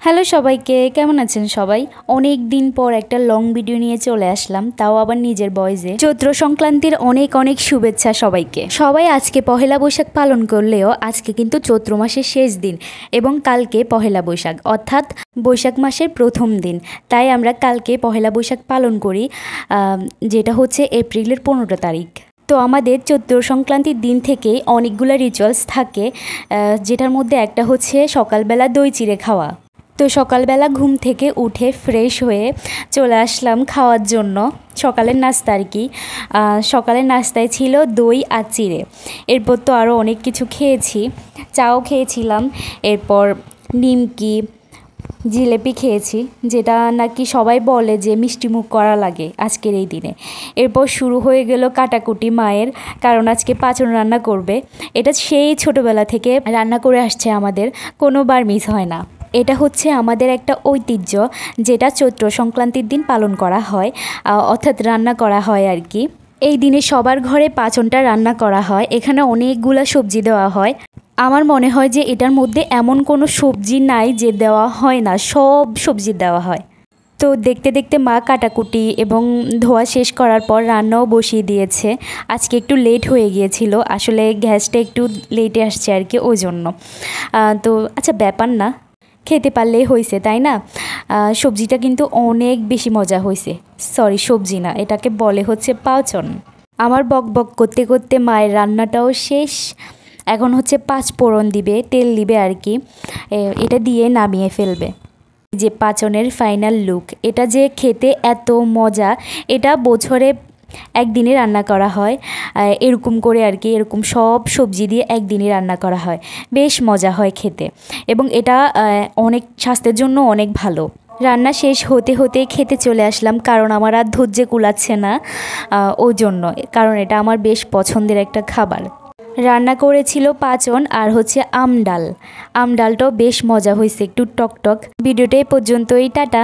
Hello সবাইকে, কেমন আছেন সবাই? অনেক দিন পর একটা লং ভিডিও নিয়ে চলে আসলাম, তাও আবার নিজের ভয়েসে। চৈত্র সংক্রান্তির অনেক অনেক শুভেচ্ছা সবাইকে। সবাই আজকে পহেলা বৈশাখ পালন করলেও আজকে কিন্তু চৈত্র মাসের শেষ দিন এবং কালকে পহেলা বৈশাখ, অর্থাৎ বৈশাখ মাসের প্রথম দিন। তাই আমরা কালকে পহেলা বৈশাখ পালন করি, যেটা হচ্ছে এপ্রিলের 15 তারিখ। তো আমাদের চৈত্র সংক্রান্তির দিন থেকেই অনেকগুলো রিচুয়ালস থাকে, যেটার মধ্যে একটা হচ্ছে সকালবেলা দই চিড়ে খাওয়া। তো সকালবেলা ঘুম থেকে উঠে ফ্রেশ হয়ে চলে আসলাম খাওয়ার জন্য সকালের নাস্তা আর কি। সকালের নাস্তায় ছিল দই আর চিড়ে। এরপর তো আরও অনেক কিছু খেয়েছি, চাও খেয়েছিলাম, এরপর নিমকি, জিলেপি খেয়েছি, যেটা নাকি সবাই বলে যে মিষ্টিমুখ করা লাগে আজকের এই দিনে। এরপর শুরু হয়ে গেল কাটাকুটি মায়ের, কারণ আজকে পাঁচন রান্না করবে। এটা সেই ছোটোবেলা থেকে রান্না করে আসছে, আমাদের কোনোবার মিস হয় না। এটা হচ্ছে আমাদের একটা ঐতিহ্য, যেটা চৈত্র সংক্রান্তির দিন পালন করা হয়, অর্থাৎ রান্না করা হয় আর কি। এই দিনে সবার ঘরে পাঁচনটা রান্না করা হয়। এখানে অনেকগুলো সবজি দেওয়া হয়। আমার মনে হয় যে এটার মধ্যে এমন কোনো সবজি নাই যে দেওয়া হয় না, সব সবজি দেওয়া হয়। তো দেখতে দেখতে মা কাটাকুটি এবং ধোয়া শেষ করার পর রান্নাও বসিয়ে দিয়েছে। আজকে একটু লেট হয়ে গিয়েছিল, আসলে গ্যাসটা একটু লেটে আসছে আর কি, ওই জন্য। তো আচ্ছা, ব্যাপার না, খেতে পারলেই হয়েছে, তাই না? সবজিটা কিন্তু অনেক বেশি মজা হয়েছে। সরি, সবজি না, এটাকে বলে হচ্ছে পাঁচন। আমার বক বক করতে করতে মায়ের রান্নাটাও শেষ। এখন হচ্ছে পাঁচ ফোড়ন দিবে, তেল দিবে আর কি, এটা দিয়ে নামিয়ে ফেলবে। যে পাঁচনের ফাইনাল লুক, এটা যে খেতে এত মজা, এটা বছরে একদিনে রান্না করা হয় এরকম করে আর কি। এরকম সব সবজি দিয়ে একদিনই রান্না করা হয়, বেশ মজা হয় খেতে, এবং এটা অনেক স্বাস্থ্যের জন্য অনেক ভালো। রান্না শেষ হতে হতে খেতে চলে আসলাম, কারণ আমার আর ধৈর্য কুলাচ্ছে না, ওই জন্য। কারণ এটা আমার বেশ পছন্দের একটা খাবার। রান্না করেছিল পাঁচন আর হচ্ছে আম ডাল। আম ডালটাও বেশ মজা হয়েছে, একটু টক টক। ভিডিওটা এই পর্যন্তই, টাটা।